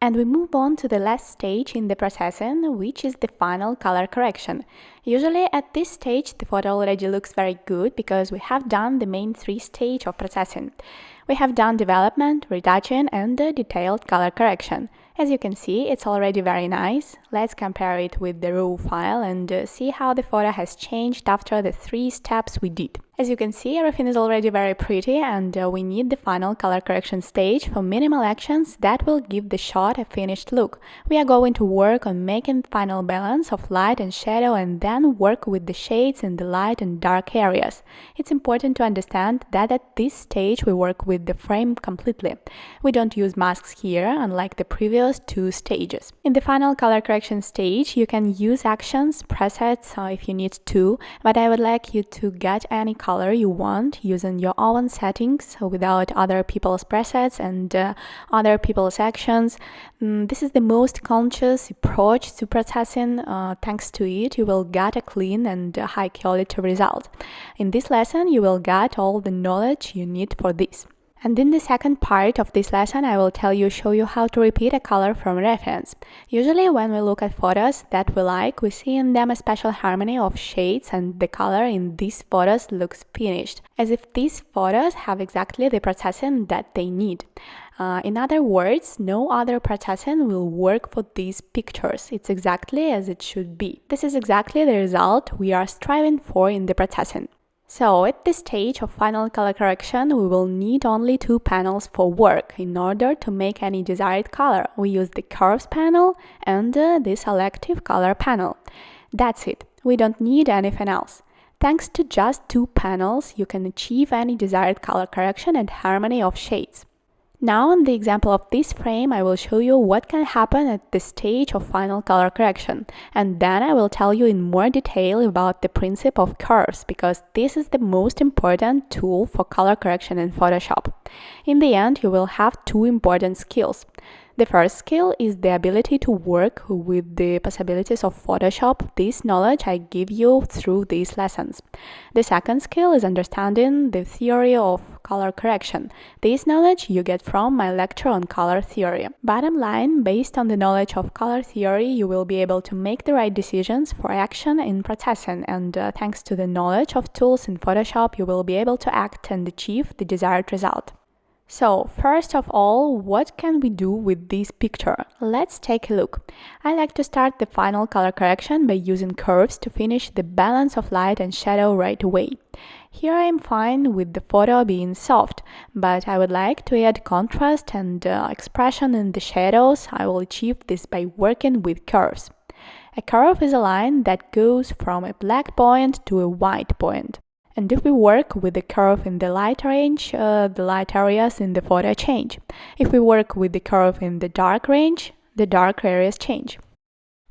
And we move on to the last stage in the processing, which is the final color correction. Usually at this stage the photo already looks very good because we have done the main three stages of processing. We have done development, retouching and the detailed color correction. As you can see, it's already very nice. Let's compare it with the raw file and see how the photo has changed after the 3 steps we did. As you can see, everything is already very pretty and we need the final color correction stage for minimal actions that will give the shot a finished look. We are going to work on making final balance of light and shadow and then work with the shades in the light and dark areas. It's important to understand that at this stage we work with the frame completely. We don't use masks here, unlike the previous 2 stages. In the final color correction stage, you can use actions, presets if you need to, but I would like you to get any color you want using your own settings without other people's presets and other people's actions. This is the most conscious approach to processing. Thanks to it, you will get a clean and high quality result. In this lesson, you will get all the knowledge you need for this. And in the second part of this lesson, I will show you how to repeat a color from reference. Usually when we look at photos that we like, we see in them a special harmony of shades and the color in these photos looks finished, as if these photos have exactly the processing that they need. In other words, no other processing will work for these pictures. It's exactly as it should be. This is exactly the result we are striving for in the processing. So, at this stage of final color correction, we will need only 2 panels for work. In order to make any desired color, we use the curves panel and the selective color panel. That's it. We don't need anything else. Thanks to just 2 panels, you can achieve any desired color correction and harmony of shades. Now, in the example of this frame, I will show you what can happen at the stage of final color correction, and then I will tell you in more detail about the principle of curves, because this is the most important tool for color correction in Photoshop. In the end, you will have 2 important skills. The first skill is the ability to work with the possibilities of Photoshop. This knowledge I give you through these lessons. The second skill is understanding the theory of color correction. This knowledge you get from my lecture on color theory. Bottom line, based on the knowledge of color theory, you will be able to make the right decisions for action in processing, and thanks to the knowledge of tools in Photoshop, you will be able to act and achieve the desired result. So, first of all, what can we do with this picture? Let's take a look. I like to start the final color correction by using curves to finish the balance of light and shadow right away. Here I am fine with the photo being soft, but I would like to add contrast and expression in the shadows. I will achieve this by working with curves. A curve is a line that goes from a black point to a white point. And if we work with the curve in the light range, the light areas in the photo change. If we work with the curve in the dark range, the dark areas change.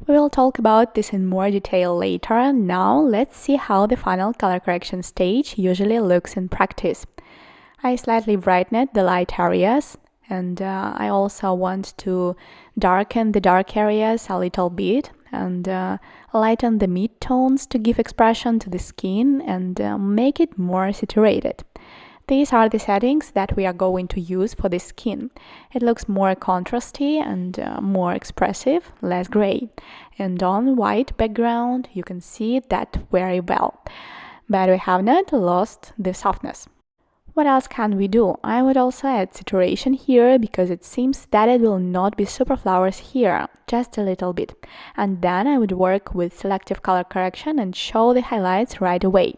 We will talk about this in more detail later. Now let's see how the final color correction stage usually looks in practice. I slightly brightened the light areas, and I also want to darken the dark areas a little bit and lighten the mid-tones to give expression to the skin and make it more saturated. These are the settings that we are going to use for the skin. It looks more contrasty and more expressive, less gray. And on white background you can see that very well. But we have not lost the softness. What else can we do? I would also add saturation here because it seems that it will not be super flowers here, just a little bit. And then I would work with selective color correction and show the highlights right away.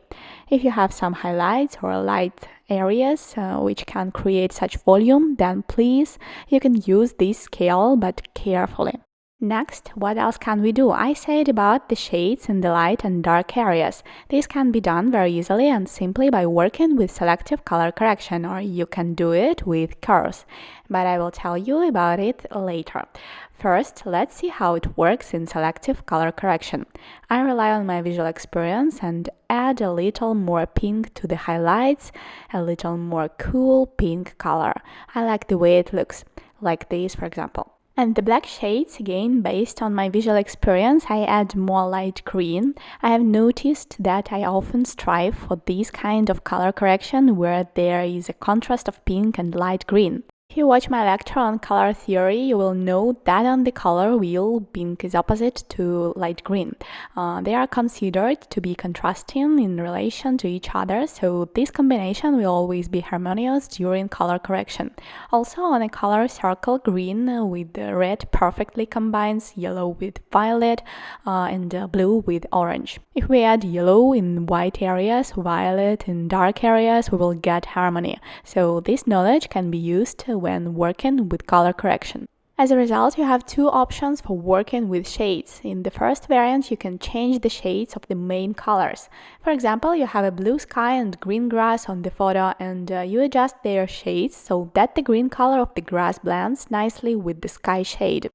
If you have some highlights or light areas which can create such volume, then please, you can use this scale, but carefully. Next, what else can we do? I said about the shades in the light and dark areas. This can be done very easily and simply by working with selective color correction, or you can do it with curves. But I will tell you about it later. First, let's see how it works in selective color correction. I rely on my visual experience and add a little more pink to the highlights, a little more cool pink color. I like the way it looks, like this for example. And the black shades, again, based on my visual experience, I add more light green. I have noticed that I often strive for this kind of color correction where there is a contrast of pink and light green. If you watch my lecture on color theory, you will know that on the color wheel, pink is opposite to light green. They are considered to be contrasting in relation to each other, so this combination will always be harmonious during color correction. Also, on a color circle, green with red perfectly combines yellow with violet and blue with orange. If we add yellow in white areas, violet in dark areas, we will get harmony. So this knowledge can be used when working with color correction. As a result, you have two options for working with shades. In the first variant, you can change the shades of the main colors. For example, you have a blue sky and green grass on the photo, and you adjust their shades so that the green color of the grass blends nicely with the sky shade.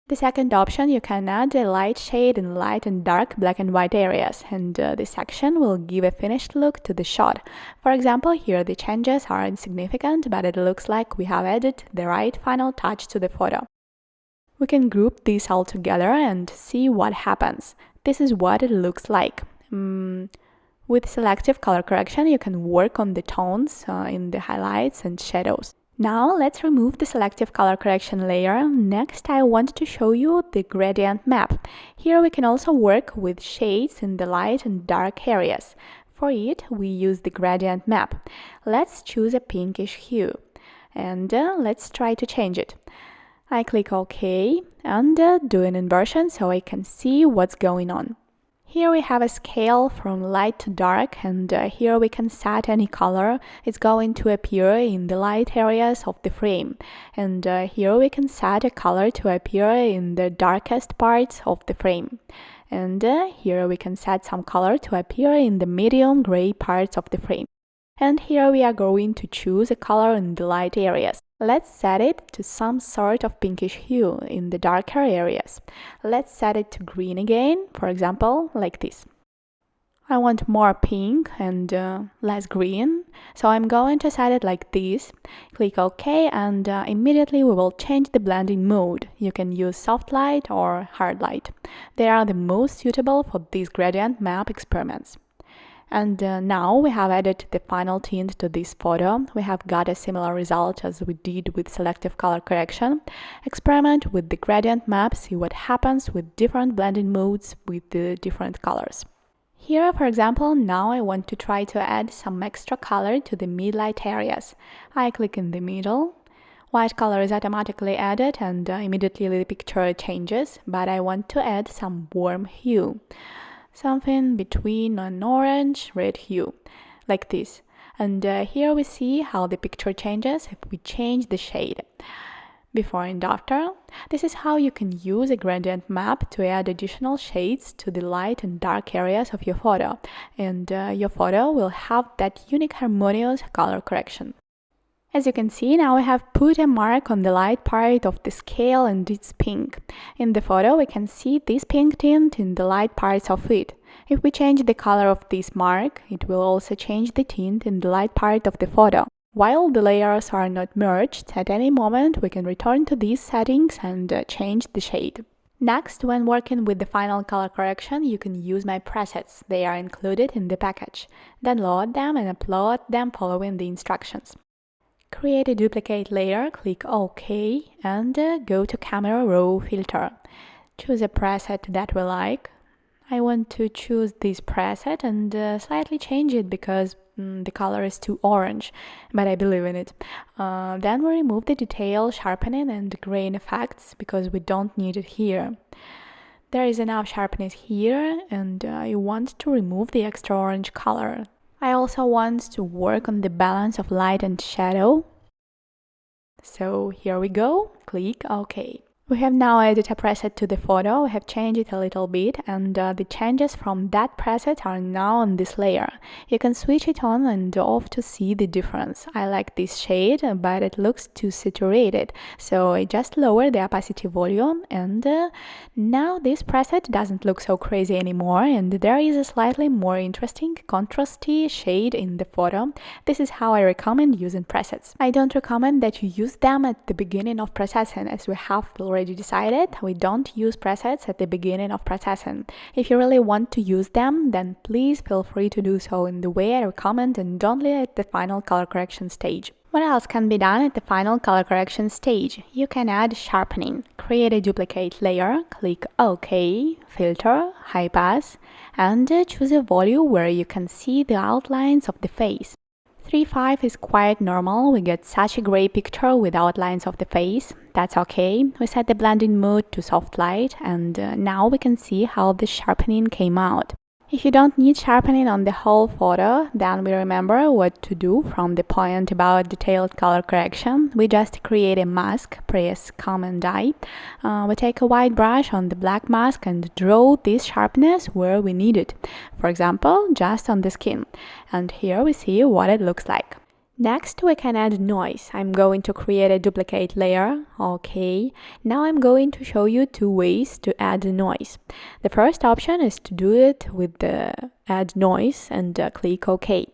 The second option, you can add a light shade in light and dark black and white areas, and this action will give a finished look to the shot. For example, here the changes are insignificant, but it looks like we have added the right final touch to the photo. We can group these all together and see what happens. This is what it looks like. With selective color correction, you can work on the tones in the highlights and shadows. Now let's remove the selective color correction layer. Next, I want to show you the gradient map. Here we can also work with shades in the light and dark areas. For it, we use the gradient map. Let's choose a pinkish hue and let's try to change it. I click OK and do an inversion so I can see what's going on. Here we have a scale from light to dark, and here we can set any color. It's going to appear in the light areas of the frame. And here we can set a color to appear in the darkest parts of the frame. And here we can set some color to appear in the medium gray parts of the frame. And here we are going to choose a color in the light areas. Let's set it to some sort of pinkish hue in the darker areas. Let's set it to green again, for example, like this. I want more pink and less green, so I'm going to set it like this. Click OK and immediately we will change the blending mode. You can use soft light or hard light. They are the most suitable for these gradient map experiments. And now we have added the final tint to this photo. We have got a similar result as we did with selective color correction. Experiment with the gradient map, see what happens with different blending modes with the different colors. Here, for example, now I want to try to add some extra color to the mid-light areas. I click in the middle. White color is automatically added and immediately the picture changes, but I want to add some warm hue. Something between an orange-red hue, like this. And here we see how the picture changes if we change the shade. Before and after. This is how you can use a gradient map to add additional shades to the light and dark areas of your photo. And your photo will have that unique harmonious color correction. As you can see, now we have put a mark on the light part of the scale and it's pink. In the photo, we can see this pink tint in the light parts of it. If we change the color of this mark, it will also change the tint in the light part of the photo. While the layers are not merged, at any moment we can return to these settings and change the shade. Next, when working with the final color correction, you can use my presets. They are included in the package. Download them and upload them following the instructions. Create a duplicate layer, click OK, and go to Camera Raw Filter. Choose a preset that we like. I want to choose this preset and slightly change it because the color is too orange, but I believe in it. Then we remove the detail, sharpening and grain effects because we don't need it here. There is enough sharpness here and I want to remove the extra orange color. I also want to work on the balance of light and shadow. So here we go, click OK. We have now added a preset to the photo, we have changed it a little bit and the changes from that preset are now on this layer. You can switch it on and off to see the difference. I like this shade, but it looks too saturated, so I just lower the opacity volume and now this preset doesn't look so crazy anymore and there is a slightly more interesting contrasty shade in the photo. This is how I recommend using presets. I don't recommend that you use them at the beginning of processing as we have already decided we don't use presets at the beginning of processing. If you really want to use them, then please feel free to do so in the way I recommend and only at the final color correction stage. What else can be done at the final color correction stage? You can add sharpening. Create a duplicate layer, click OK, Filter, High Pass, and choose a volume where you can see the outlines of the face. 3.5 is quite normal, we get such a gray picture with outlines of the face. That's okay. We set the blending mode to soft light, and now we can see how the sharpening came out. If you don't need sharpening on the whole photo, then we remember what to do from the point about detailed color correction. We just create a mask, press Command I. We take a white brush on the black mask and draw this sharpness where we need it. For example, just on the skin. And here we see what it looks like. Next, we can add noise. I'm going to create a duplicate layer. Okay. Now I'm going to show you two ways to add noise. The first option is to do it with the add noise and click OK.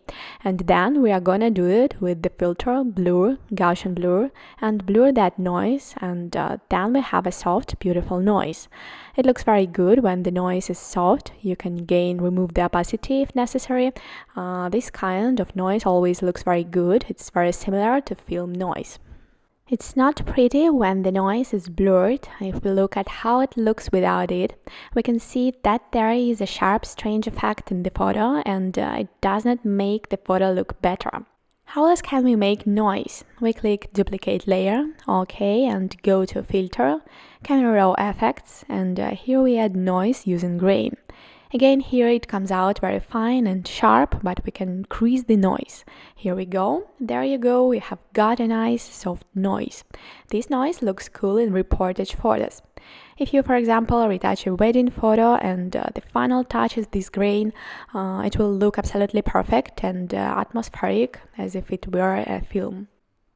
And then we are gonna do it with the filter, blur, Gaussian blur, and blur that noise, and then we have a soft, beautiful noise. It looks very good when the noise is soft. You can remove the opacity if necessary. This kind of noise always looks very good. It's very similar to film noise. It's not pretty when the noise is blurred. If we look at how it looks without it, we can see that there is a sharp, strange effect in the photo, and it does not make the photo look better. How else can we make noise? We click Duplicate Layer, OK, and go to Filter, Camera Raw Effects, and here we add noise using grain. Again, here it comes out very fine and sharp, but we can increase the noise. Here we go. There you go. We have got a nice soft noise. This noise looks cool in reportage photos. If you, for example, retouch a wedding photo and the final touch is this grain, it will look absolutely perfect and atmospheric, as if it were a film.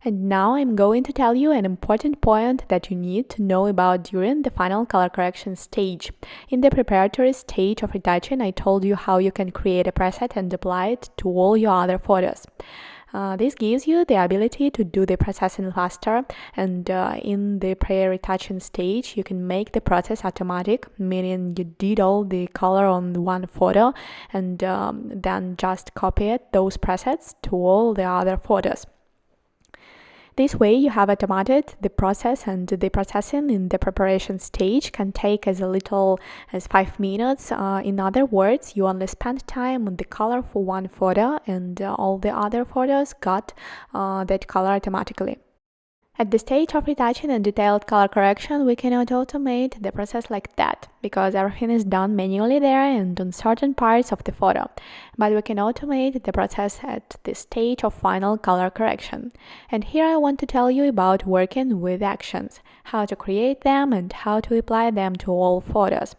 And now I'm going to tell you an important point that you need to know about during the final color correction stage. In the preparatory stage of retouching, I told you how you can create a preset and apply it to all your other photos. This gives you the ability to do the processing faster, and in the pre-retouching stage, you can make the process automatic, meaning you did all the color on one photo and then just copy those presets to all the other photos. This way you have automated the process, and the processing in the preparation stage can take as little as 5 minutes. In other words, you only spend time on the color for one photo, and all the other photos got that color automatically. At the stage of retouching and detailed color correction, we cannot automate the process like that, because everything is done manually there and on certain parts of the photo. But we can automate the process at the stage of final color correction. And here I want to tell you about working with actions, how to create them and how to apply them to all photos.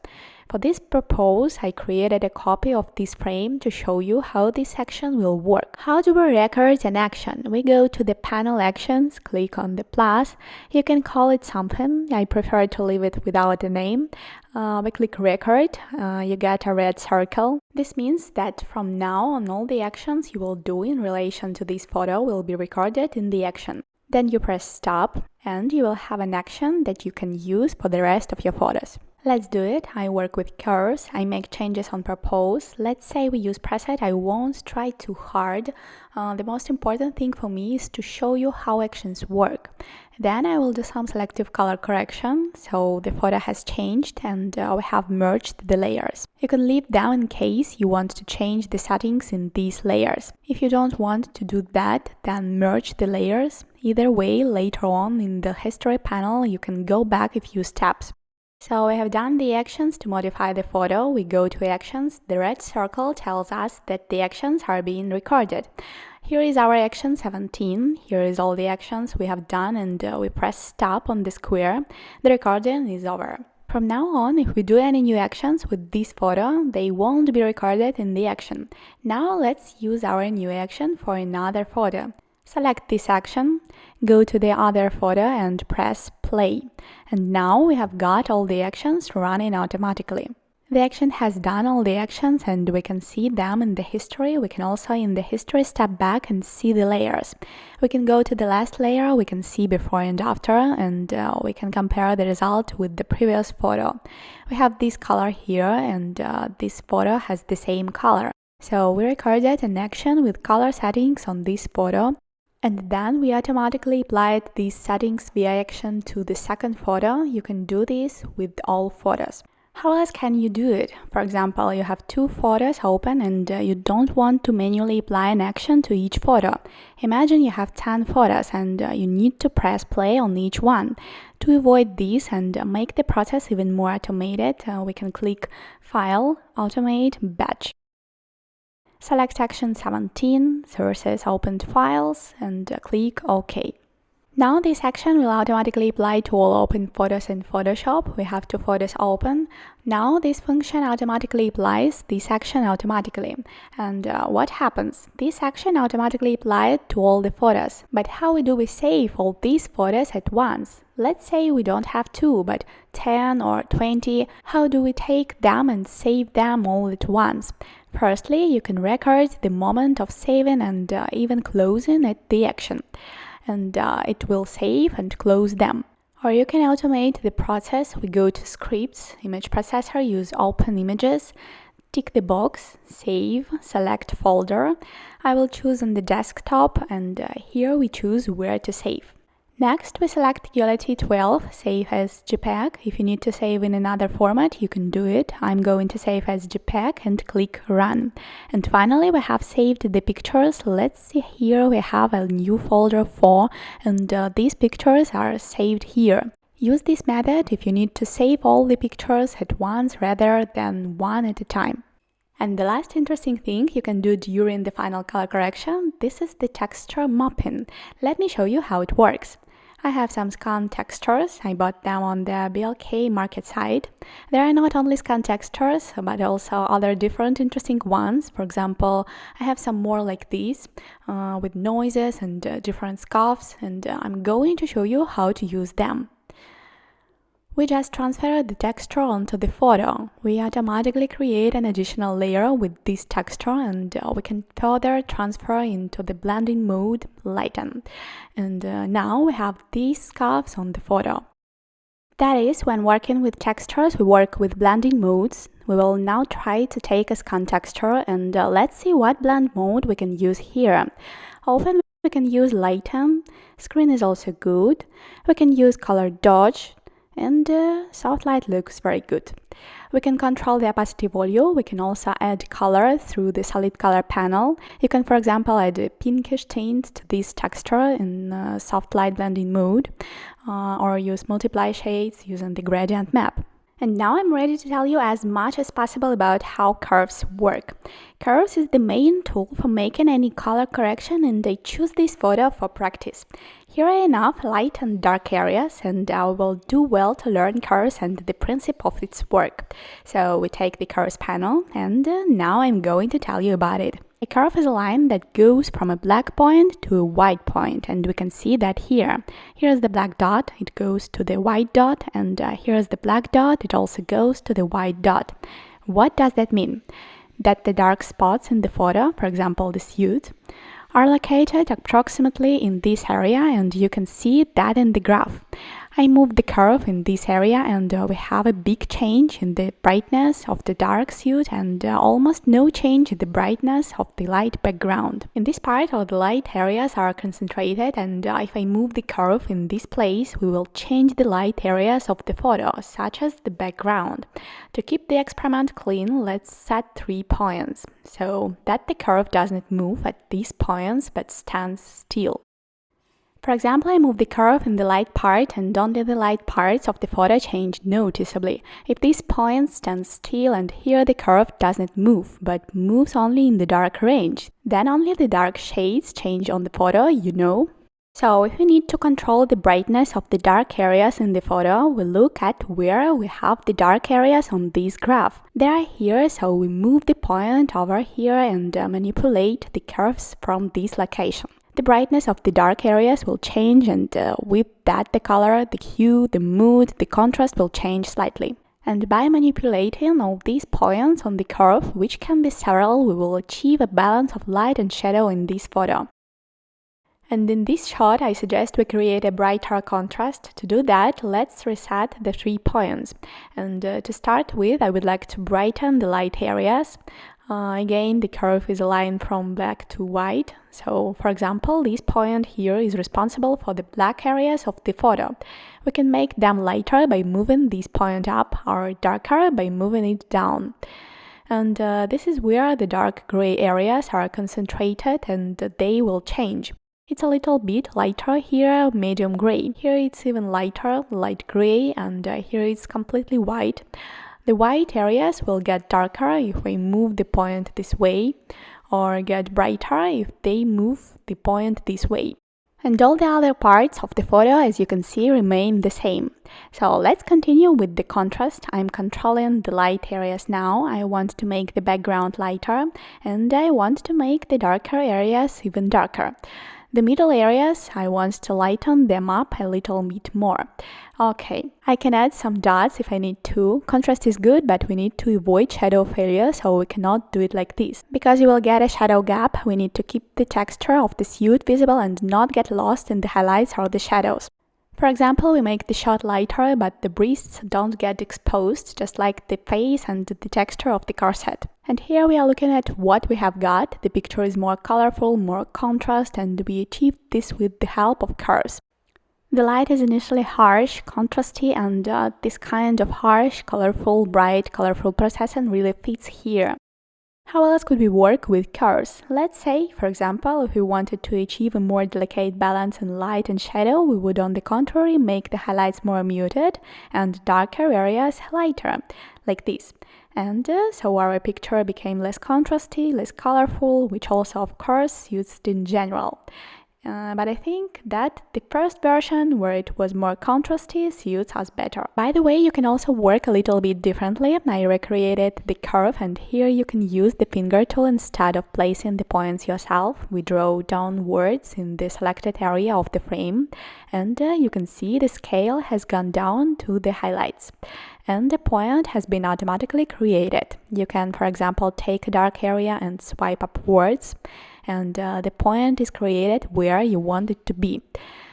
For this purpose, I created a copy of this frame to show you how this action will work. How do we record an action? We go to the panel actions, click on the plus. You can call it something. I prefer to leave it without a name. We click record. You get a red circle. This means that from now on, all the actions you will do in relation to this photo will be recorded in the action. Then you press stop, and you will have an action that you can use for the rest of your photos. Let's do it. I work with curves. I make changes on purpose. Let's say we use preset. I won't try too hard. The most important thing for me is to show you how actions work. Then I will do some selective color correction, so the photo has changed and we have merged the layers. You can leave them in case you want to change the settings in these layers. If you don't want to do that, then merge the layers. Either way, later on in the history panel, you can go back a few steps. So we have done the actions to modify the photo. We go to actions. The red circle tells us that the actions are being recorded. Here is our action 17. Here is all the actions we have done, and we press stop on the square. The recording is over. From now on, if we do any new actions with this photo, they won't be recorded in the action. Now let's use our new action for another photo. Select this action, go to the other photo and press play. And now we have got all the actions running automatically. The action has done all the actions and we can see them in the history. We can also in the history step back and see the layers. We can go to the last layer, we can see before and after, and we can compare the result with the previous photo. We have this color here, and this photo has the same color. So we recorded an action with color settings on this photo. And then we automatically applied these settings via action to the second photo. You can do this with all photos. How else can you do it? For example, you have two photos open and you don't want to manually apply an action to each photo. Imagine you have 10 photos and you need to press play on each one. To avoid this and make the process even more automated, we can click File, Automate, Batch. Select Action 17, Sources, Opened Files, and click OK. Now this action will automatically apply to all open photos in Photoshop. We have two photos open. Now this function automatically applies this action automatically. And what happens? This action automatically applies to all the photos. But how do we save all these photos at once? Let's say we don't have two, but 10 or 20. How do we take them and save them all at once? Firstly, you can record the moment of saving and even closing at the action. And it will save and close them. Or you can automate the process. We go to Scripts, Image Processor, use Open Images, tick the box, Save, select Folder. I will choose on the desktop and here we choose where to save. Next, we select Quality 12, save as JPEG. If you need to save in another format, you can do it. I'm going to save as JPEG and click Run. And finally, we have saved the pictures. Let's see here we have a new folder 4 and these pictures are saved here. Use this method if you need to save all the pictures at once rather than one at a time. And the last interesting thing you can do during the final color correction, this is the texture mapping. Let me show you how it works. I have some scan textures. I bought them on the BLK market site. There are not only scan textures, but also other different interesting ones. For example, I have some more like these with noises and different scuffs, and I'm going to show you how to use them. We just transfer the texture onto the photo. We automatically create an additional layer with this texture and we can further transfer into the blending mode, lighten. And now we have these scuffs on the photo. That is, when working with textures, we work with blending modes. We will now try to take a scan texture and let's see what blend mode we can use here. Often we can use lighten, screen is also good. We can use color dodge, and soft light looks very good. We can control the opacity value. We can also add color through the solid color panel. You can, for example, add a pinkish tint to this texture in soft light blending mode, or use multiply shades using the gradient map. And now I'm ready to tell you as much as possible about how curves work. Curves is the main tool for making any color correction, and I choose this photo for practice. Here are enough light and dark areas, and I will do well to learn curves and the principle of its work. So we take the curves panel, and now I'm going to tell you about it. A curve is a line that goes from a black point to a white point, and we can see that here. Here's the black dot, it goes to the white dot, and here's the black dot, it also goes to the white dot. What does that mean? That the dark spots in the photo, for example the suit, are located approximately in this area, and you can see that in the graph. I moved the curve in this area and we have a big change in the brightness of the dark suit and almost no change in the brightness of the light background. In this part, all the light areas are concentrated, and if I move the curve in this place, we will change the light areas of the photo, such as the background. To keep the experiment clean, let's set 3 points, so that the curve doesn't move at these points but stands still. For example, I move the curve in the light part and only the light parts of the photo change noticeably. If these points stand still and here the curve doesn't move, but moves only in the dark range, then only the dark shades change on the photo, you know. So if we need to control the brightness of the dark areas in the photo, we look at where we have the dark areas on this graph. They are here, so we move the point over here and manipulate the curves from this location. The brightness of the dark areas will change, and with that the color, the hue, the mood, the contrast will change slightly. And by manipulating all these points on the curve, which can be several, we will achieve a balance of light and shadow in this photo. And in this shot, I suggest we create a brighter contrast. To do that, let's reset the 3 points. And to start with, I would like to brighten the light areas. Again, the curve is aligned from black to white. So, for example, this point here is responsible for the black areas of the photo. We can make them lighter by moving this point up, or darker by moving it down. And this is where the dark gray areas are concentrated, and they will change. It's a little bit lighter here, medium gray. Here it's even lighter, light gray, and here it's completely white. The white areas will get darker if we move the point this way, or get brighter if they move the point this way. And all the other parts of the photo, as you can see, remain the same. So let's continue with the contrast. I'm controlling the light areas now. I want to make the background lighter, and I want to make the darker areas even darker. The middle areas, I want to lighten them up a little bit more. Okay, I can add some dots if I need to. Contrast is good, but we need to avoid shadow failure, so we cannot do it like this. Because you will get a shadow gap, we need to keep the texture of the suit visible and not get lost in the highlights or the shadows. For example, we make the shot lighter, but the breasts don't get exposed, just like the face and the texture of the corset. And here we are looking at what we have got. The picture is more colorful, more contrast, and we achieved this with the help of curves. The light is initially harsh, contrasty, and this kind of harsh, colorful, bright, colorful processing really fits here. How else could we work with curves? Let's say, for example, if we wanted to achieve a more delicate balance in light and shadow, we would on the contrary make the highlights more muted and darker areas lighter, like this. And so our picture became less contrasty, less colorful, which also of course suits in general. But I think that the first version, where it was more contrasty, suits us better. By the way, you can also work a little bit differently. I recreated the curve, and here you can use the finger tool instead of placing the points yourself. We draw downwards in the selected area of the frame, and you can see the scale has gone down to the highlights. And the point has been automatically created. You can, for example, take a dark area and swipe upwards, and the point is created where you want it to be.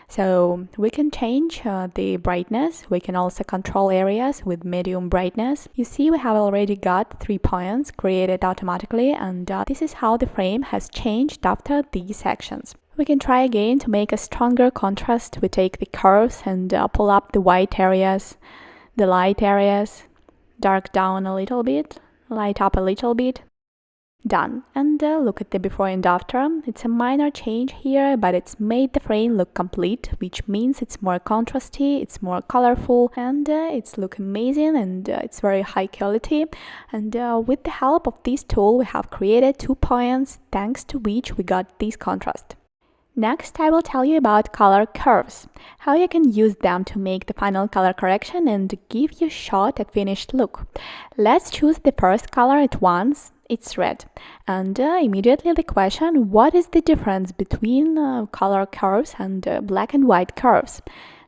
So we can change the brightness. We can also control areas with medium brightness. You see, we have already got 3 points created automatically, and this is how the frame has changed after these actions. We can try again to make a stronger contrast. We take the curves and pull up the white areas, the light areas, dark down a little bit, light up a little bit. Done. And look at the before and after. It's a minor change here, but it's made the frame look complete, which means it's more contrasty, it's more colorful, and it's look amazing, and it's very high quality. And with the help of this tool, we have created 2 points, thanks to which we got this contrast. Next, I will tell you about color curves, how you can use them to make the final color correction and give your shot a finished look. Let's choose the first color at once. It's red. And immediately the question, what is the difference between color curves and black and white curves?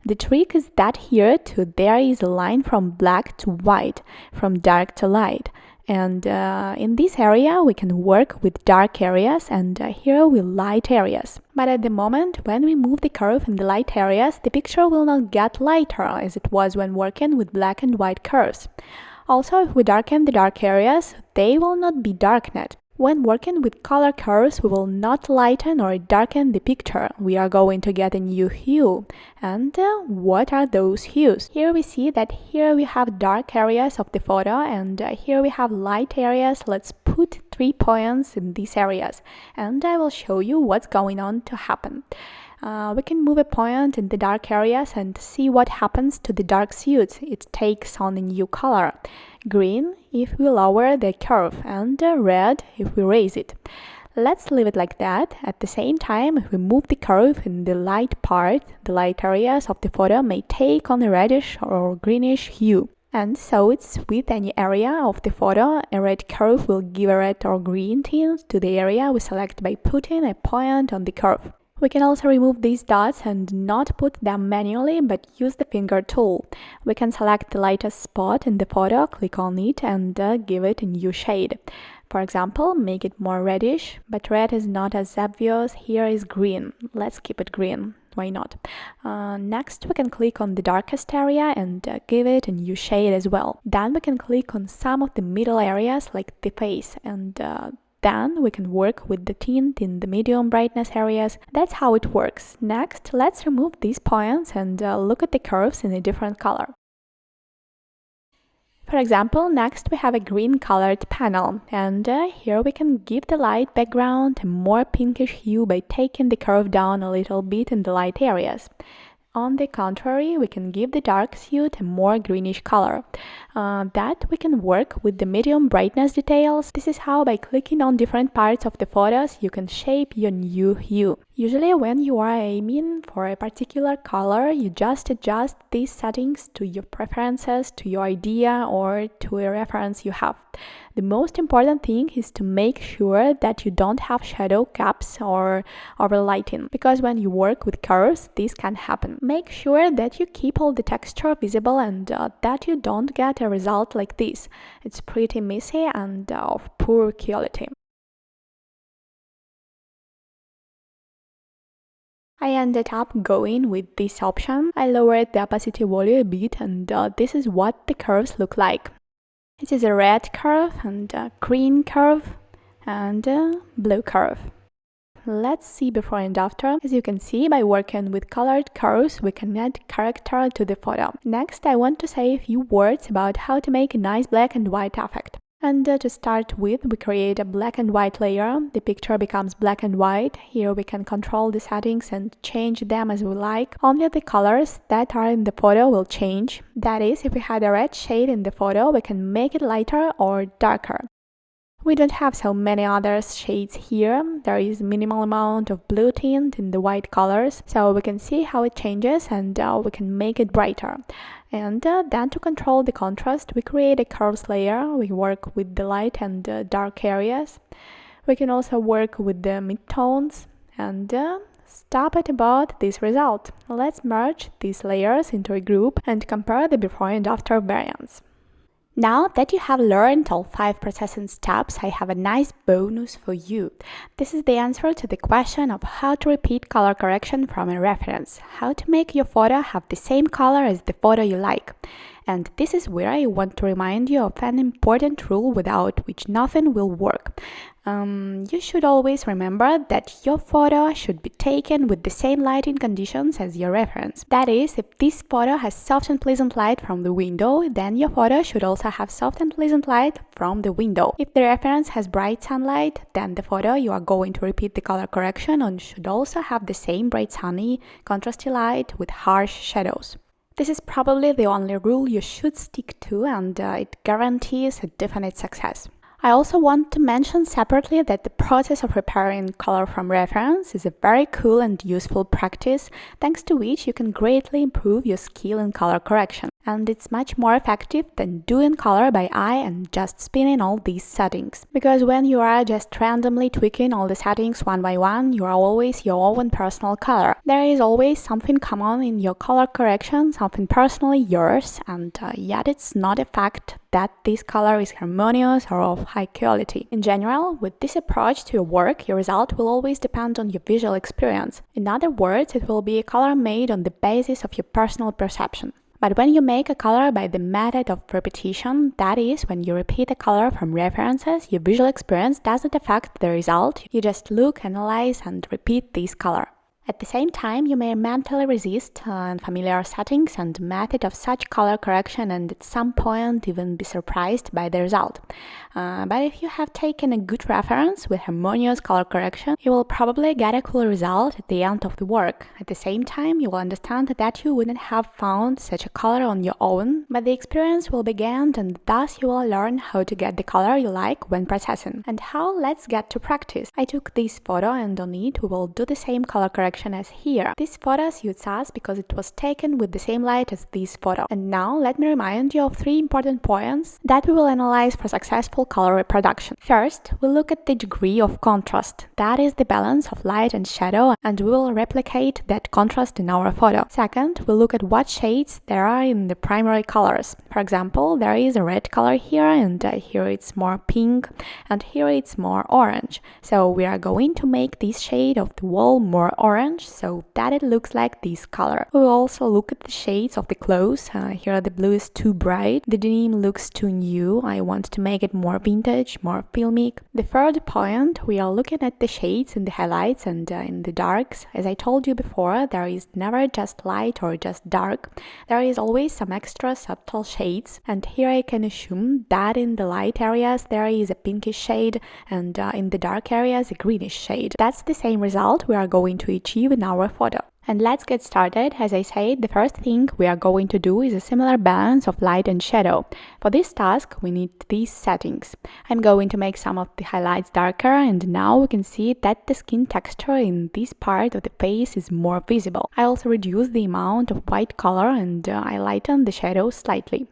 The trick is that here too there is a line from black to white, from dark to light. And in this area we can work with dark areas, and here with light areas. But at the moment when we move the curve in the light areas, the picture will not get lighter as it was when working with black and white curves. Also, if we darken the dark areas, they will not be darkened. When working with color curves, we will not lighten or darken the picture. We are going to get a new hue. And what are those hues? Here we see that here we have dark areas of the photo, and here we have light areas. Let's put 3 points in these areas, and I will show you what's going on to happen. We can move a point in the dark areas and see what happens to the dark suits. It takes on a new color. Green if we lower the curve, and red if we raise it. Let's leave it like that. At the same time, if we move the curve in the light part, the light areas of the photo may take on a reddish or greenish hue. And so it's with any area of the photo, a red curve will give a red or green tint to the area we select by putting a point on the curve. We can also remove these dots and not put them manually, but use the finger tool. We can select the lightest spot in the photo, click on it, and give it a new shade. For example, make it more reddish, but red is not as obvious. Here is green. Let's keep it green. why not? Next, we can click on the darkest area and give it a new shade as well. Then we can click on some of the middle areas like the face, and then we can work with the tint in the medium brightness areas. That's how it works. Next, let's remove these points and look at the curves in a different color. For example, next we have a green colored panel, and here we can give the light background a more pinkish hue by taking the curve down a little bit in the light areas. On the contrary, we can give the dark suit a more greenish color. That we can work with the medium brightness details. This is how, by clicking on different parts of the photos, you can shape your new hue. Usually when you are aiming for a particular color, you just adjust these settings to your preferences, to your idea, or to a reference you have. The most important thing is to make sure that you don't have shadow caps or overlighting, because when you work with curves, this can happen. Make sure that you keep all the texture visible and that you don't get a result like this. It's pretty messy and of poor quality. I ended up going with this option. I lowered the opacity value a bit, and this is what the curves look like. It is a red curve and a green curve and a blue curve. Let's see before and after. As you can see, by working with colored curves, we can add character to the photo. Next, I want to say a few words about how to make a nice black and white effect. And to start with, we create a black and white layer. The picture becomes black and white. Here we can control the settings and change them as we like. Only the colors that are in the photo will change. That is, if we had a red shade in the photo, we can make it lighter or darker. We don't have so many other shades here. There is minimal amount of blue tint in the white colors, so we can see how it changes and we can make it brighter. And then to control the contrast, we create a curves layer. We work with the light and dark areas. We can also work with the midtones and stop at about this result. Let's merge these layers into a group and compare the before and after variants. Now that you have learned all 5 processing steps, I have a nice bonus for you. This is the answer to the question of how to repeat color correction from a reference, how to make your photo have the same color as the photo you like. And this is where I want to remind you of an important rule without which nothing will work. You should always remember that your photo should be taken with the same lighting conditions as your reference. That is, if this photo has soft and pleasant light from the window, then your photo should also have soft and pleasant light from the window. If the reference has bright sunlight, then the photo you are going to repeat the color correction on should also have the same bright sunny, contrasty light with harsh shadows. This is probably the only rule you should stick to, and it guarantees a definite success. I also want to mention separately that the process of preparing color from reference is a very cool and useful practice, thanks to which you can greatly improve your skill in color correction. And it's much more effective than doing color by eye and just spinning all these settings. Because when you are just randomly tweaking all the settings one by one, you are always your own personal color. There is always something common in your color correction, something personally yours, and yet it's not a fact that this color is harmonious or of high quality. In general, with this approach to your work, your result will always depend on your visual experience. In other words, it will be a color made on the basis of your personal perception. But when you make a color by the method of repetition, that is, when you repeat a color from references, your visual experience doesn't affect the result, you just look, analyze, and repeat this color. At the same time, you may mentally resist unfamiliar settings and method of such color correction and at some point even be surprised by the result. But if you have taken a good reference with harmonious color correction, you will probably get a cool result at the end of the work. At the same time, you will understand that you wouldn't have found such a color on your own, but the experience will begin and thus you will learn how to get the color you like when processing. And how? Let's get to practice. I took this photo and on it we will do the same color correction as here. This photo suits us because it was taken with the same light as this photo. And now let me remind you of 3 important points that we will analyze for successful color reproduction. First, we'll look at the degree of contrast. That is the balance of light and shadow, and we will replicate that contrast in our photo. Second, we'll look at what shades there are in the primary colors. For example, there is a red color here, and here it's more pink, and here it's more orange. So we are going to make this shade of the wall more orange orange so that it looks like this color. We will also look at the shades of the clothes. Here the blue is too bright, the denim looks too new. I want to make it more vintage, more filmic. The third point, we are looking at the shades in the highlights and in the darks. As I told you before, there is never just light or just dark. There is always some extra subtle shades, and here I can assume that in the light areas there is a pinkish shade and in the dark areas a greenish shade. That's the same result we are going to achieve in our photo. And let's get started. As I said, the first thing we are going to do is a similar balance of light and shadow. For this task, we need these settings. I'm going to make some of the highlights darker, and now we can see that the skin texture in this part of the face is more visible. I also reduced the amount of white color and I lightened the shadows slightly.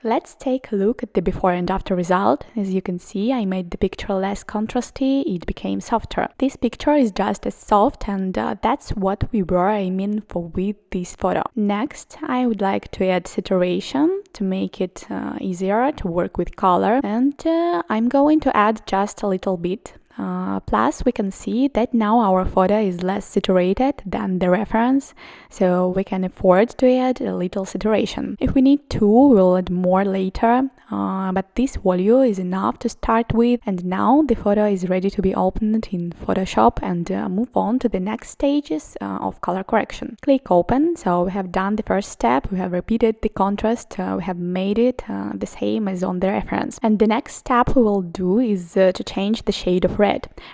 Let's take a look at the before and after result. As you can see, I made the picture less contrasty, it became softer. This picture is just as soft, and that's what we were aiming for with this photo. Next, I would like to add saturation to make it easier to work with color, and I'm going to add just a little bit. Plus, we can see that now our photo is less saturated than the reference, so we can afford to add a little saturation. If we need to, we'll add more later, but this value is enough to start with, and now the photo is ready to be opened in Photoshop and move on to the next stages of color correction. Click open. So we have done the first step, we have repeated the contrast, we have made it the same as on the reference. And the next step we will do is to change the shade of red.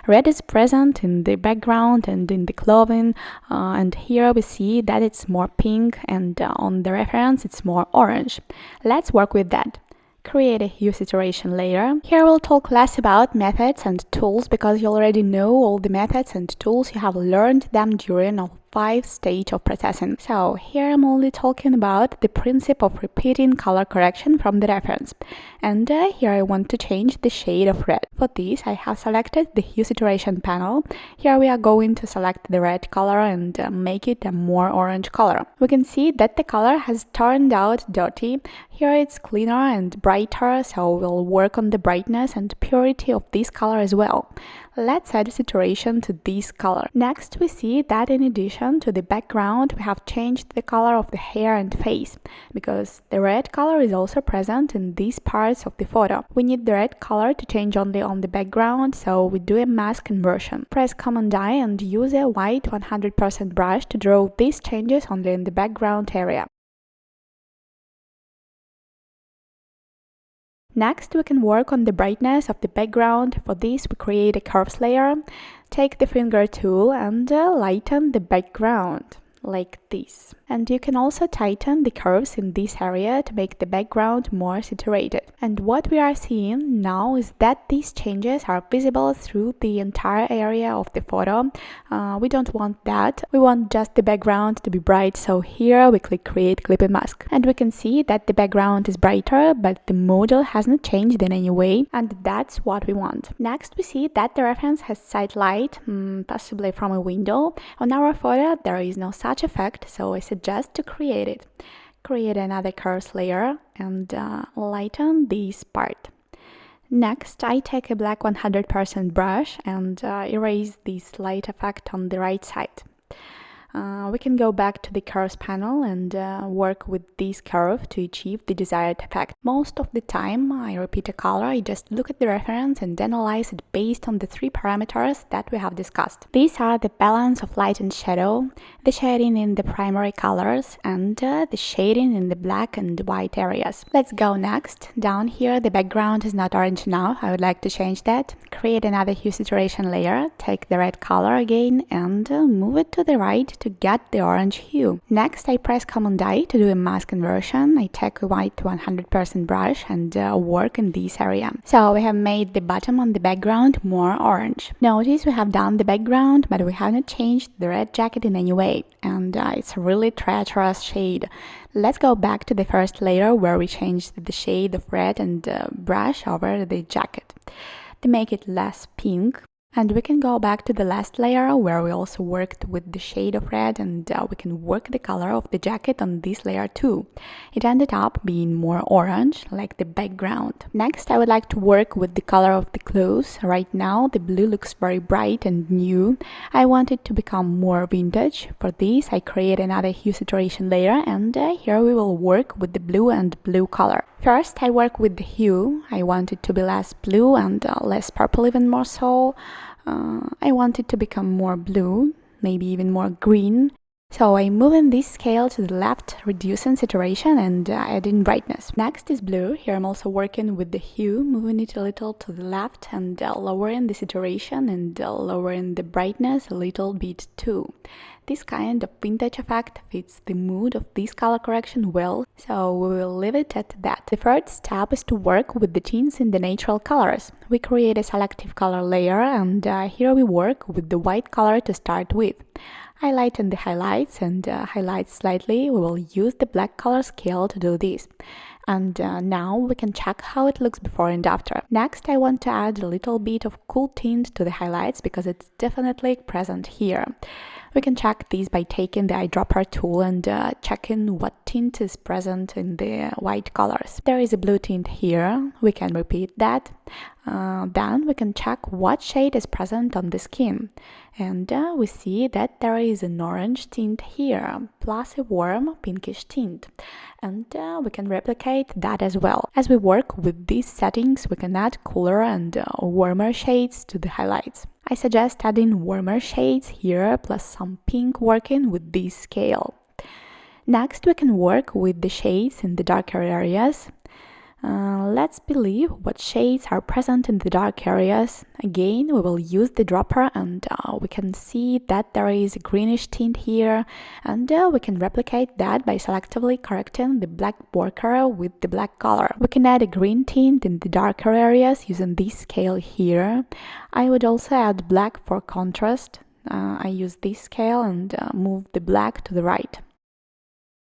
Red is present in the background and in the clothing, and here we see that it's more pink, and on the reference it's more orange. Let's work with that. Create a hue saturation layer. Here we'll talk less about methods and tools because you already know all the methods and tools, you have learned them during all 5 stages of processing. So here I'm only talking about the principle of repeating color correction from the reference. And here I want to change the shade of red. For this I have selected the hue saturation panel. Here we are going to select the red color and make it a more orange color. We can see that the color has turned out dirty. Here it's cleaner and brighter, so we'll work on the brightness and purity of this color as well. Let's add saturation to this color. Next, we see that in addition to the background, we have changed the color of the hair and face, because the red color is also present in these parts of the photo. We need the red color to change only on the background, so we do a mask conversion. Press Command-I and use a white 100% brush to draw these changes only in the background area. Next, we can work on the brightness of the background. For this, we create a curves layer. Take the finger tool and lighten the background, like this. And you can also tighten the curves in this area to make the background more saturated. And what we are seeing now is that these changes are visible through the entire area of the photo. We don't want that. We want just the background to be bright, so here we click Create Clip and Mask. And we can see that the background is brighter, but the model hasn't changed in any way, and that's what we want. Next, we see that the reference has side light, possibly from a window. On our photo, there is no such effect, so I suggest to create it. Create another curves layer and lighten this part. Next, I take a black 100% brush and erase this light effect on the right side. We can go back to the curves panel and work with this curve to achieve the desired effect. Most of the time I repeat a color, I just look at the reference and analyze it based on the 3 parameters that we have discussed. These are the balance of light and shadow, the shading in the primary colors, and the shading in the black and white areas. Let's go next. Down here the background is not orange enough, I would like to change that. Create another hue saturation layer, take the red color again and move it to the right to get the orange hue. Next, I press Command-I to do a mask conversion. I take a white 100% brush and work in this area. So we have made the bottom on the background more orange. Notice we have done the background, but we haven't changed the red jacket in any way, and it's a really treacherous shade. Let's go back to the first layer where we changed the shade of red and brush over the jacket. To make it less pink, And we can go back to the last layer where we also worked with the shade of red, and we can work the color of the jacket on this layer too. It ended up being more orange, like the background. Next, I would like to work with the color of the clothes. Right now, the blue looks very bright and new. I want it to become more vintage. For this, I create another hue saturation layer, and here we will work with the blue and blue color. First, I work with the hue. I want it to be less blue and less purple, even more so. I want it to become more blue, maybe even more green. So I move in this scale to the left, reducing saturation and adding brightness. Next is blue. Here I'm also working with the hue, moving it a little to the left and lowering the saturation and lowering the brightness a little bit too. This kind of vintage effect fits the mood of this color correction well, so we will leave it at that. The third step is to work with the tints in the natural colors. We create a selective color layer, and here we work with the white color to start with. I lighten the highlights and highlight slightly. We will use the black color scale to do this. And now we can check how it looks before and after. Next, I want to add a little bit of cool tint to the highlights because it's definitely present here. We can check this by taking the eyedropper tool and checking what tint is present in the white colors. There is a blue tint here. We can repeat that. Then we can check what shade is present on the skin. And we see that there is an orange tint here, plus a warm pinkish tint. And we can replicate that as well. As we work with these settings, we can add cooler and warmer shades to the highlights. I suggest adding warmer shades here, plus some pink working with this scale. Next, we can work with the shades in the darker areas. Let's believe what shades are present in the dark areas. Again, we will use the dropper and we can see that there is a greenish tint here, and we can replicate that by selectively correcting the black border with the black color. We can add a green tint in the darker areas using this scale here. I would also add black for contrast. I use this scale and move the black to the right.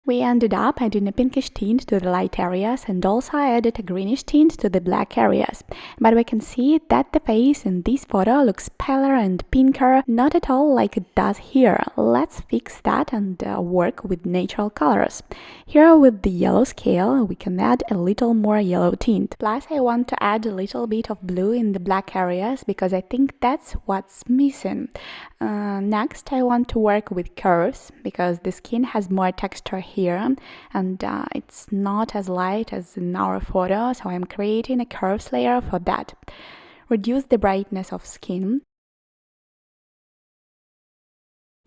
We ended up adding a pinkish tint to the light areas, and also I added a greenish tint to the black areas. But we can see that the face in this photo looks paler and pinker, not at all like it does here. Let's fix that and work with natural colors. Here with the yellow scale, we can add a little more yellow tint. Plus I want to add a little bit of blue in the black areas because I think that's what's missing. Next, I want to work with curves because the skin has more texture here and it's not as light as in our photo, so I'm creating a curves layer for that. Reduce the brightness of skin.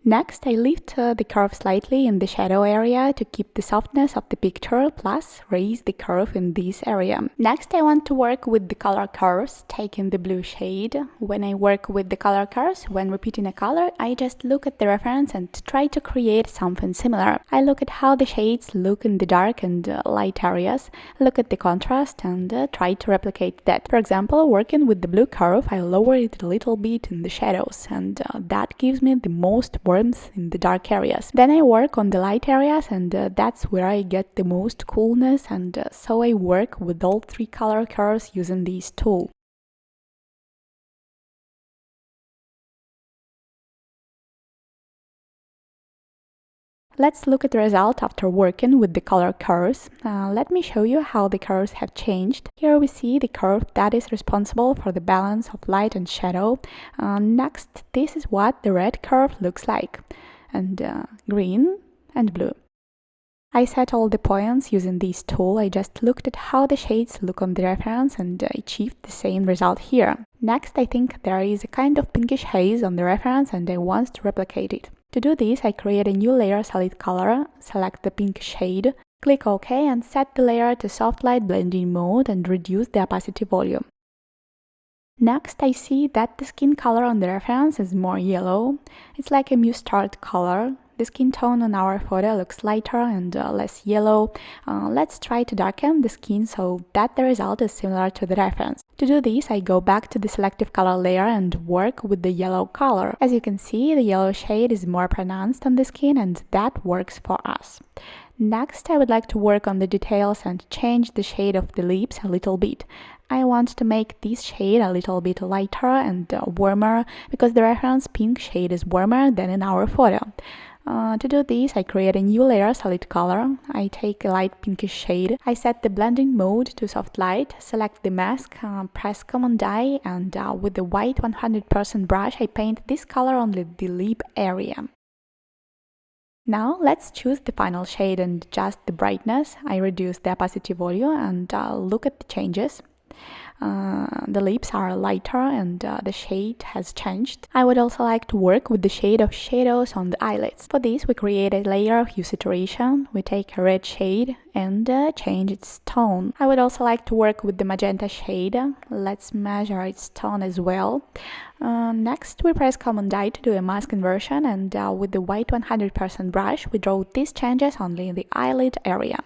Next, I lift the curve slightly in the shadow area to keep the softness of the picture, plus raise the curve in this area. Next, I want to work with the color curves, taking the blue shade. When I work with the color curves, when repeating a color, I just look at the reference and try to create something similar. I look at how the shades look in the dark and light areas, look at the contrast and try to replicate that. For example, working with the blue curve, I lower it a little bit in the shadows, and that gives me the most warmth in the dark areas. Then I work on the light areas, and that's where I get the most coolness, and so I work with all three color curves using this tool. Let's look at the result after working with the color curves. Let me show you how the curves have changed. Here we see the curve that is responsible for the balance of light and shadow. Next, this is what the red curve looks like, and green and blue. I set all the points using this tool. I just looked at how the shades look on the reference and achieved the same result here. Next, I think there is a kind of pinkish haze on the reference and I want to replicate it. To do this, I create a new layer solid color, select the pink shade, click OK and set the layer to soft light blending mode and reduce the opacity volume. Next, I see that the skin color on the reference is more yellow. It's like a mustard color. The skin tone on our photo looks lighter and less yellow. Let's try to darken the skin so that the result is similar to the reference. To do this, I go back to the selective color layer and work with the yellow color. As you can see, the yellow shade is more pronounced on the skin and that works for us. Next, I would like to work on the details and change the shade of the lips a little bit. I want to make this shade a little bit lighter and warmer because the reference pink shade is warmer than in our photo. To do this, I create a new layer solid color. I take a light pinkish shade. I set the blending mode to soft light, select the mask, press Command I, and with the white 100% brush, I paint this color on the lip area. Now let's choose the final shade and adjust the brightness. I reduce the opacity volume and look at the changes. The lips are lighter and the shade has changed. I would also like to work with the shade of shadows on the eyelids. For this, we create a layer of hue saturation. We take a red shade and change its tone. I would also like to work with the magenta shade. Let's measure its tone as well. Next, we press Command I to do a mask inversion, and with the white 100% brush, we draw these changes only in the eyelid area.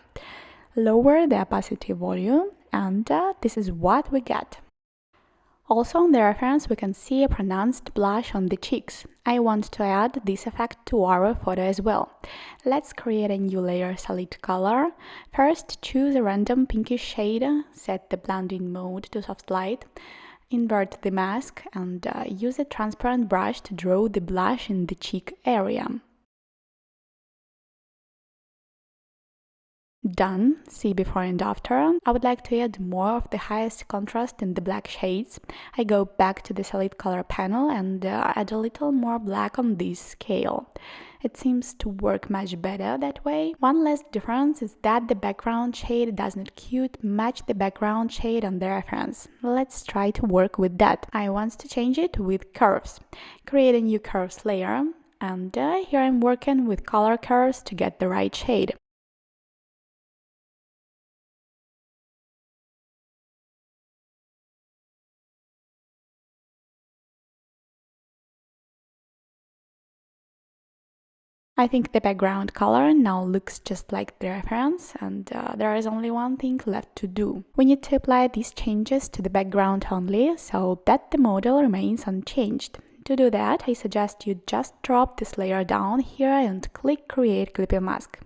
Lower the opacity volume, and this is what we get. Also on the reference we can see a pronounced blush on the cheeks. I want to add this effect to our photo as well. Let's create a new layer solid color. First, choose a random pinkish shade, set the blending mode to soft light, invert the mask, and use a transparent brush to draw the blush in the cheek area. Done. See before and after. I would like to add more of the highest contrast in the black shades. I go back to the solid color panel and add a little more black on this scale. It seems to work much better that way. One last difference is that the background shade does not quite match the background shade on the reference. Let's try to work with that. I want to change it with curves. Create a new curves layer, and here I'm working with color curves to get the right shade. I think the background color now looks just like the reference, and there is only one thing left to do. We need to apply these changes to the background only, so that the model remains unchanged. To do that, I suggest you just drop this layer down here and click Create Clipping Mask.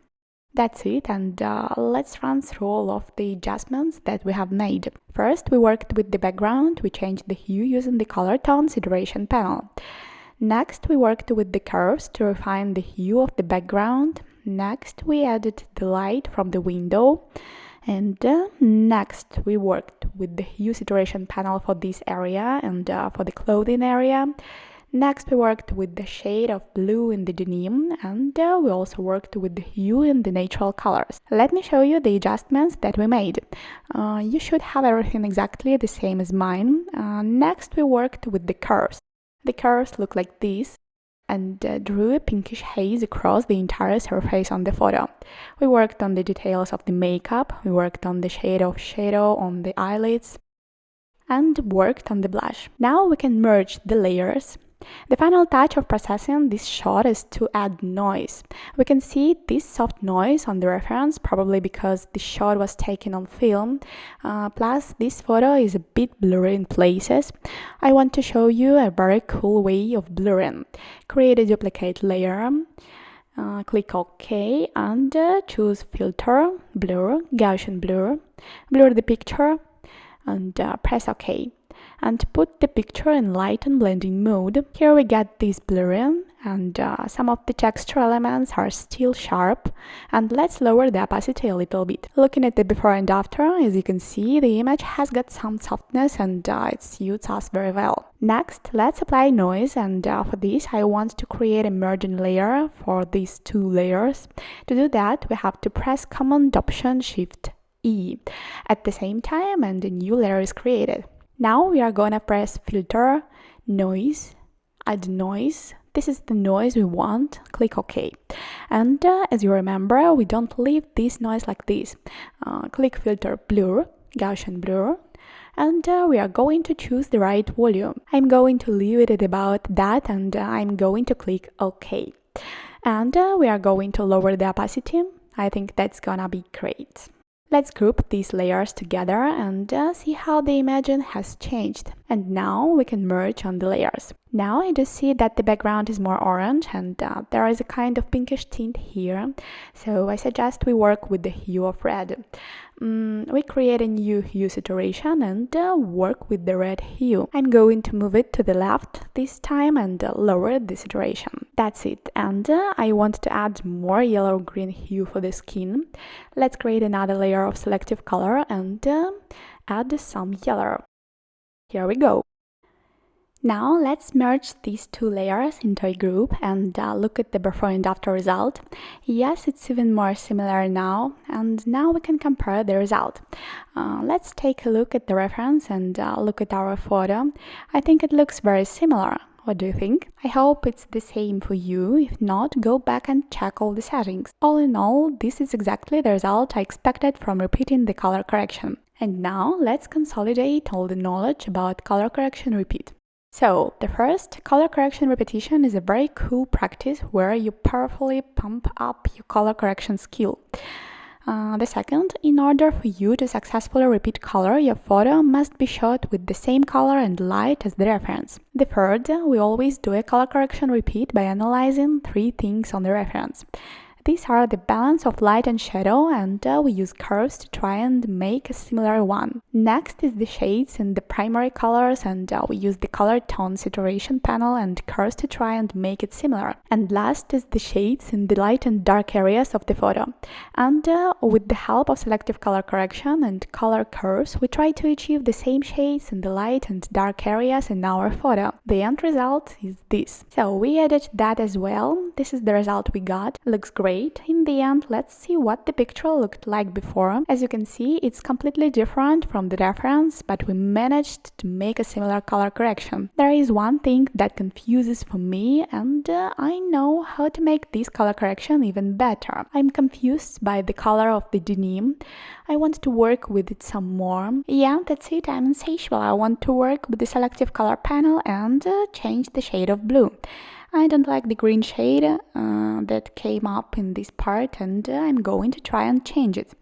That's it, and let's run through all of the adjustments that we have made. First, we worked with the background. We changed the hue using the Color Tones iteration panel. Next, we worked with the curves to refine the hue of the background. Next, we added the light from the window. And next, we worked with the hue saturation panel for this area and for the clothing area. Next, we worked with the shade of blue in the denim, and we also worked with the hue in the natural colors. Let me show you the adjustments that we made. You should have everything exactly the same as mine. Next, we worked with the curves. The curves look like this, and drew a pinkish haze across the entire surface on the photo. We worked on the details of the makeup, we worked on the shade of shadow on the eyelids, and worked on the blush. Now we can merge the layers. The final touch of processing this shot is to add noise. We can see this soft noise on the reference, probably because the shot was taken on film. Plus, this photo is a bit blurry in places. I want to show you a very cool way of blurring. Create a duplicate layer. Click OK and choose Filter, Blur, Gaussian Blur. Blur the picture and press OK. And put the picture in light and blending mode. Here we get this blurring, and some of the texture elements are still sharp. And let's lower the opacity a little bit. Looking at the before and after, as you can see, the image has got some softness and it suits us very well. Next, let's apply noise, and for this I want to create a merging layer for these two layers. To do that, we have to press Command Option Shift E at the same time, and a new layer is created. Now we are going to press Filter, Noise, Add Noise. This is the noise we want. Click OK. And as you remember, we don't leave this noise like this. Click Filter, Blur, Gaussian Blur. And we are going to choose the right volume. I'm going to leave it at about that, and I'm going to click OK. And we are going to lower the opacity. I think that's gonna be great. Let's group these layers together and see how the image has changed. And now we can merge on the layers. Now I do see that the background is more orange and there is a kind of pinkish tint here, so I suggest we work with the hue of red. We create a new hue saturation and work with the red hue. I'm going to move it to the left this time and lower the saturation. That's it, and I want to add more yellow-green hue for the skin. Let's create another layer of selective color and add some yellow. Here we go. Now let's merge these two layers into a group and look at the before and after result. Yes, it's even more similar now, and now we can compare the result. Let's take a look at the reference and look at our photo. I think it looks very similar. What do you think? I hope it's the same for you. If not, go back and check all the settings. All in all, this is exactly the result I expected from repeating the color correction. And now let's consolidate all the knowledge about color correction repeat. So, the first, color correction repetition is a very cool practice where you powerfully pump up your color correction skill. The second, in order for you to successfully repeat color, your photo must be shot with the same color and light as the reference. The third, we always do a color correction repeat by analyzing three things on the reference. These are the balance of light and shadow, and we use curves to try and make a similar one. Next is the shades and the primary colors, and we use the color tone saturation panel and curves to try and make it similar. And last is the shades in the light and dark areas of the photo. And with the help of selective color correction and color curves, we try to achieve the same shades in the light and dark areas in our photo. The end result is this. So we added that as well. This is the result we got. Looks great. In the end, let's see what the picture looked like before. As you can see, it's completely different from the reference, but we managed to make a similar color correction. There is one thing that confuses for me, and I know how to make this color correction even better. I'm confused by the color of the denim. I want to work with it some more. Yeah, that's it, I'm insatiable. I want to work with the selective color panel and change the shade of blue. I don't like the green shade that came up in this part, and I'm going to try and change it.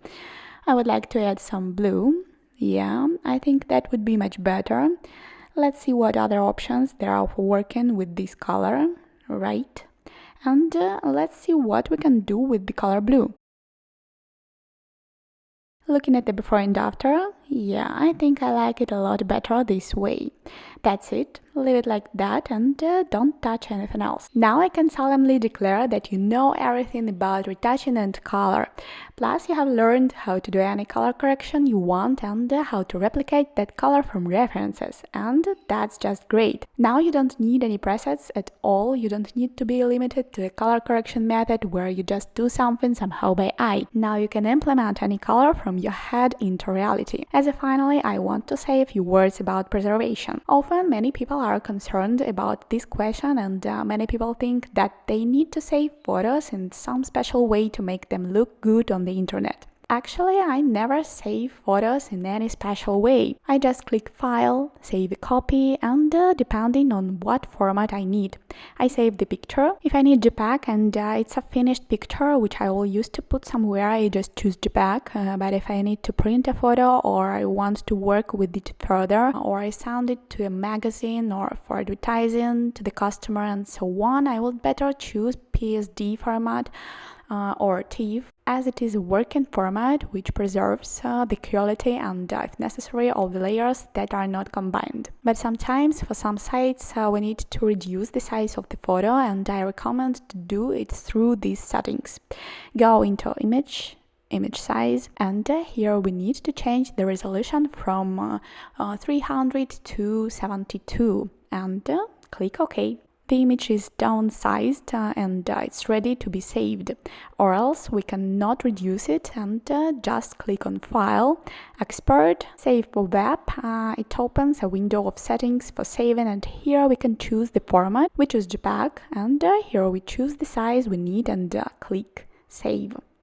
I would like to add some blue. Yeah, I think that would be much better. Let's see what other options there are for working with this color, right? And let's see what we can do with the color blue. Looking at the before and after, yeah, I think I like it a lot better this way. That's it, leave it like that and don't touch anything else. Now I can solemnly declare that you know everything about retouching and color. Plus you have learned how to do any color correction you want and how to replicate that color from references, and that's just great. Now you don't need any presets at all, you don't need to be limited to a color correction method where you just do something somehow by eye. Now you can implement any color from your head into reality. As a finally, I want to say a few words about preservation. Often many people are concerned about this question, and many people think that they need to save photos in some special way to make them look good on the internet. Actually, I never save photos in any special way. I just click File, save a copy, and depending on what format I need, I save the picture. If I need JPEG and it's a finished picture which I will use to put somewhere, I just choose JPEG. But if I need to print a photo or I want to work with it further, or I send it to a magazine or for advertising to the customer and so on, I would better choose PSD format or TIFF, as it is a working format which preserves the quality and, if necessary, all the layers that are not combined. But sometimes for some sites we need to reduce the size of the photo, and I recommend to do it through these settings. Go into image size, and here we need to change the resolution from 300 to 72 and click OK. The image is downsized and it's ready to be saved, or else we cannot reduce it and just click on File, Export, Save for Web. It opens a window of settings for saving, and here we can choose the format. We choose JPEG, and here we choose the size we need and click Save.